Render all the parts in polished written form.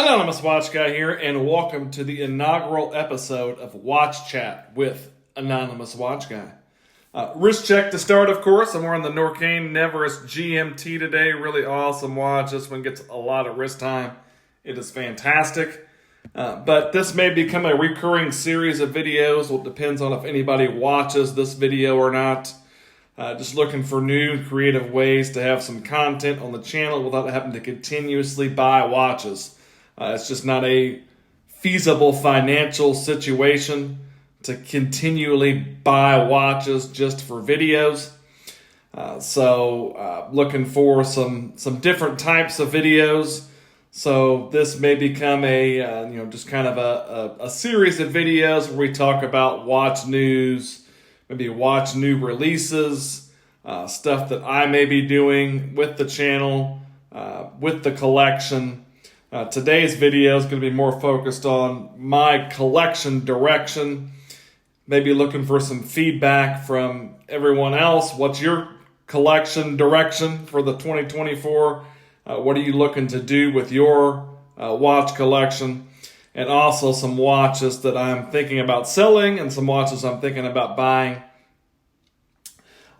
Anonymous Watch Guy here, and welcome to the inaugural episode of Watch Chat with Anonymous Watch Guy. Wrist check to start, of course. I'm wearing the Norcane Neverest GMT today. Really awesome watch. This one gets a lot of wrist time. It is fantastic. But this may become a recurring series of videos. Well, it depends on if anybody watches this video or not. Just looking for new creative ways to have some content on the channel without having to continuously buy watches. It's just not a feasible financial situation to continually buy watches just for videos. So looking for some different types of videos. So this may become a just kind of a series of videos where we talk about watch news, maybe watch new releases, stuff that I may be doing with the channel, with the collection. Today's video is going to be more focused on my collection direction, maybe looking for some feedback from everyone else. What's your collection direction for the 2024? What are you looking to do with your watch collection? And also some watches that I'm thinking about selling and some watches I'm thinking about buying.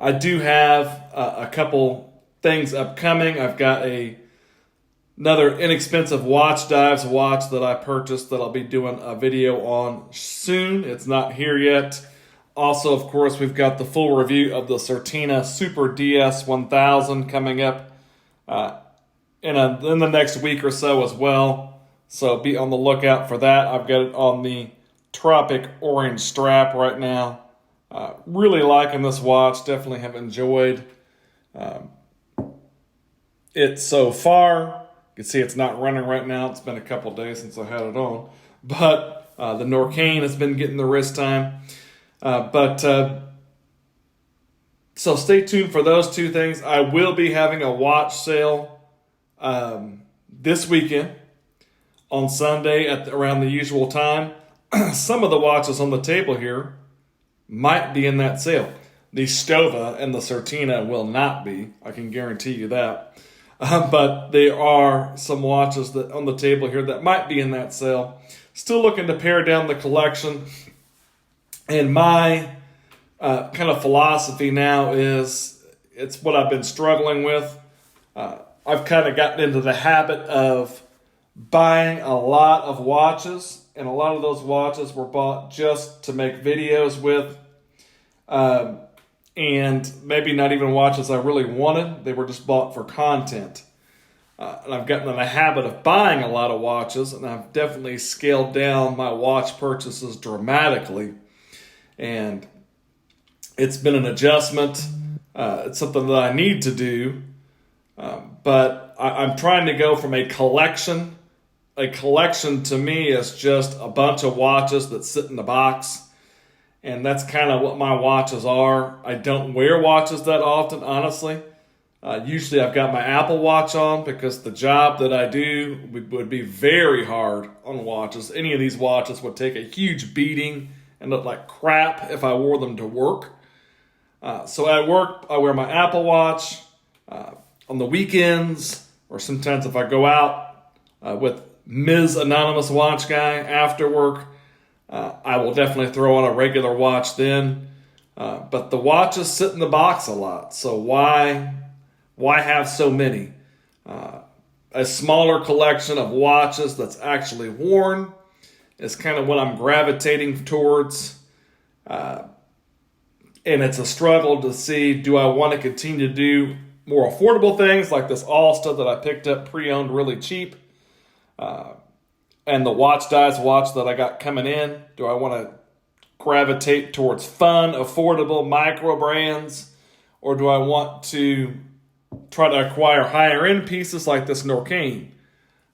I do have a couple things upcoming. I've got another inexpensive watch dives watch that I purchased that I'll be doing a video on soon. It's not here yet. Also, of course, we've got the full review of the Certina Super DS 1000 coming up in the next week or so as well. So be on the lookout for that. I've got it on the Tropic Orange strap right now. Really liking this watch. Definitely have enjoyed it so far. You can see it's not running right now. It's been a couple days since I had it on. But the Norcane has been getting the wrist time. So stay tuned for those two things. I will be having a watch sale this weekend on Sunday around the usual time. Some of the watches on the table here might be in that sale. The Stova and the Certina will not be. I can guarantee you that. But there are some watches that on the table here that might be in that sale. Still looking to pare down the collection. And my kind of philosophy now is, it's what I've been struggling with. I've kind of gotten into the habit of buying a lot of watches. And a lot of those watches were bought just to make videos with. And maybe not even watches I really wanted. They were just bought for content. And I've gotten in the habit of buying a lot of watches, and I've definitely scaled down my watch purchases dramatically. And it's been an adjustment. It's something that I need to do. But I'm trying to go from a collection. A collection to me is just a bunch of watches that sit in the box. And that's kind of what my watches are. I don't wear watches that often, honestly. Usually I've got my Apple Watch on because the job that I do would be very hard on watches. Any of these watches would take a huge beating and look like crap if I wore them to work. So at work, I wear my Apple Watch. On the weekends, or sometimes if I go out with Ms. Anonymous Watch Guy after work, I will definitely throw on a regular watch then. But the watches sit in the box a lot. So why have so many? A smaller collection of watches that's actually worn is kind of what I'm gravitating towards. And it's a struggle to see, do I want to continue to do more affordable things like this Alsta that I picked up pre-owned really cheap? And the Watch Dives watch that I got coming in, do I want to gravitate towards fun, affordable micro brands? Or do I want to try to acquire higher end pieces like this Norcane?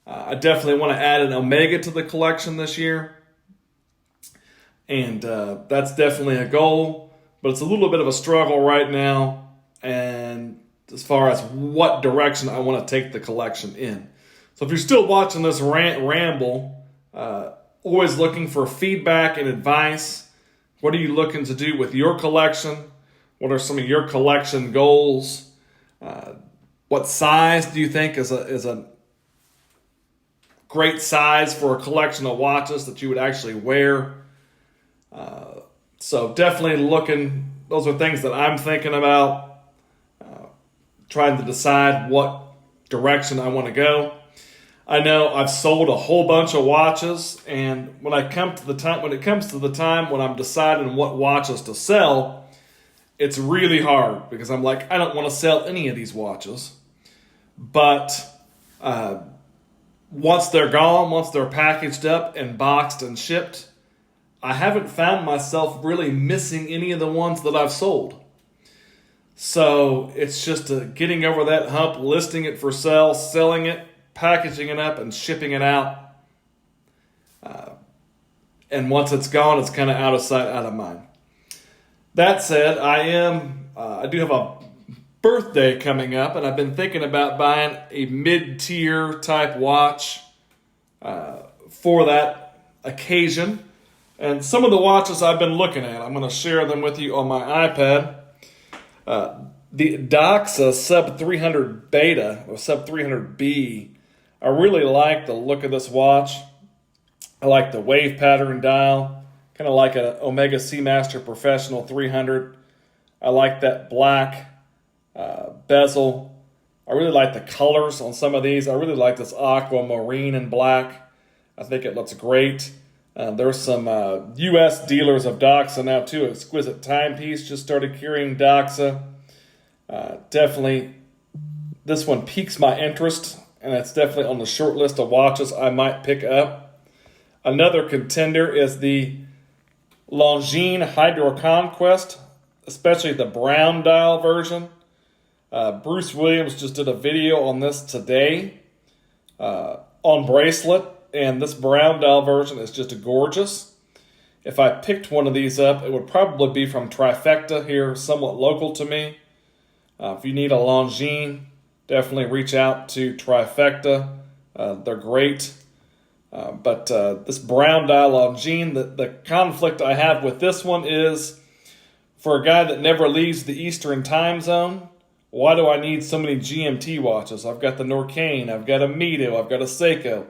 I definitely want to add an Omega to the collection this year. And that's definitely a goal. But it's a little bit of a struggle right now. And as far as what direction I want to take the collection in. So if you're still watching this ramble, always looking for feedback and advice. What are you looking to do with your collection? What are some of your collection goals? What size do you think is a great size for a collection of watches that you would actually wear. So definitely looking, those are things that I'm thinking about, trying to decide what direction I want to go. I know I've sold a whole bunch of watches, and when it comes to the time when I'm deciding what watches to sell, it's really hard because I'm like, I don't want to sell any of these watches. But once they're gone, once they're packaged up and boxed and shipped, I haven't found myself really missing any of the ones that I've sold. So it's just getting over that hump, listing it for sale, selling it, packaging it up, and shipping it out. And once it's gone, it's kind of out of sight, out of mind. That said, I do have a birthday coming up, and I've been thinking about buying a mid-tier type watch for that occasion. And some of the watches I've been looking at, I'm going to share them with you on my iPad. The Doxa Sub 300 Beta, or Sub 300B, I really like the look of this watch. I like the wave pattern dial, kind of like an Omega Seamaster Professional 300. I like that black bezel. I really like the colors on some of these. I really like this aquamarine and black. I think it looks great. There's some U.S. dealers of Doxa now too. Exquisite Timepiece just started carrying Doxa. Definitely, this one piques my interest, and it's definitely on the short list of watches I might pick up. Another contender is the Longines Hydro Conquest, especially the brown dial version. Bruce Williams just did a video on this today on bracelet. And this brown dial version is just gorgeous. If I picked one of these up, it would probably be from Trifecta here, somewhat local to me. If you need a Longines, definitely reach out to Trifecta. They're great. But this brown dial Longines, the conflict I have with this one is, for a guy that never leaves the Eastern time zone, why do I need so many GMT watches? I've got the Norqain, I've got a Mito, I've got a Seiko.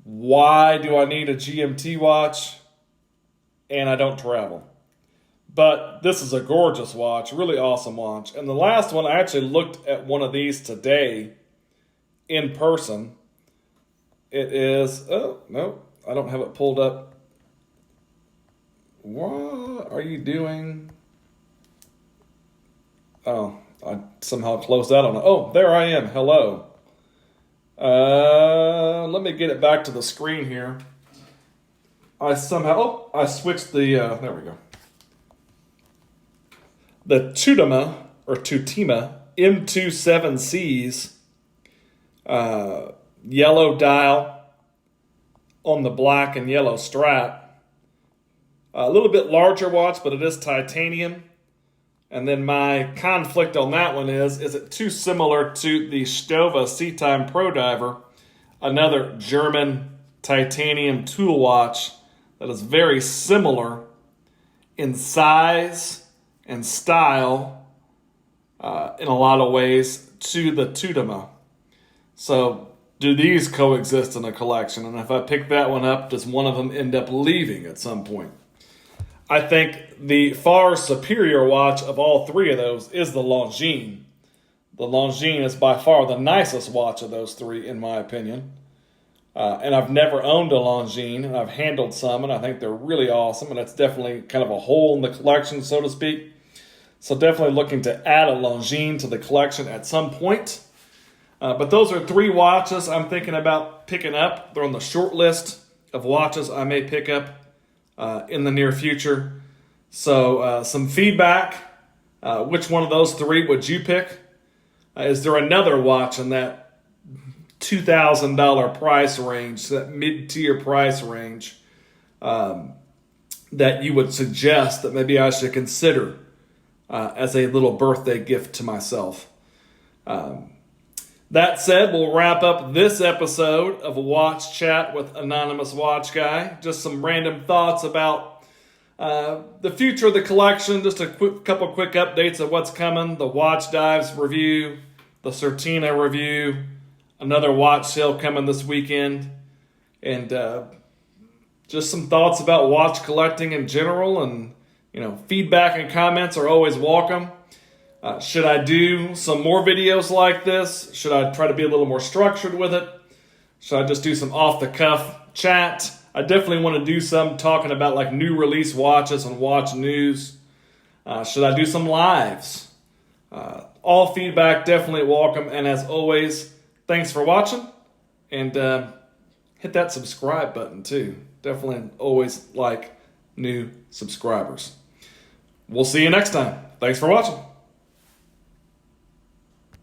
Why do I need a GMT watch? And I don't travel. But this is a gorgeous watch, really awesome watch. And the last one, I actually looked at one of these today in person. It is, oh, no, I don't have it pulled up. What are you doing? Oh, I somehow closed out on it. Oh, there I am. Hello. Let me get it back to the screen here. I switched the, there we go. The Tutema, or Tutima, M27Cs, yellow dial on the black and yellow strap. A little bit larger watch, but it is titanium. And then my conflict on that one is it too similar to the Stova Sea-Time Pro Diver, another German titanium tool watch that is very similar in size and style in a lot of ways to the Tutema. So do these coexist in a collection? And if I pick that one up, does one of them end up leaving at some point? I think the far superior watch of all three of those is the Longines. The Longines is by far the nicest watch of those three, in my opinion. And I've never owned a Longines, and I've handled some, and I think they're really awesome, and it's definitely kind of a hole in the collection, so to speak. So definitely looking to add a Longines to the collection at some point. But those are three watches I'm thinking about picking up. They're on the short list of watches I may pick up in the near future. So some feedback. Which one of those three would you pick? Is there another watch in that $2,000 price range, that mid-tier price range, that you would suggest that maybe I should consider as a little birthday gift to myself? That said, we'll wrap up this episode of a Watch Chat with Anonymous Watch Guy. Just some random thoughts about the future of the collection. Just a couple quick updates of what's coming. The Watch Dives review, the Certina review, another watch sale coming this weekend. And just some thoughts about watch collecting in general. And, feedback and comments are always welcome. Should I do some more videos like this? Should I try to be a little more structured with it? Should I just do some off-the-cuff chat? I definitely want to do some talking about like new release watches and watch news. Should I do some lives? All feedback definitely welcome. And as always, thanks for watching. And hit that subscribe button too. Definitely always like new subscribers. We'll see you next time. Thanks for watching.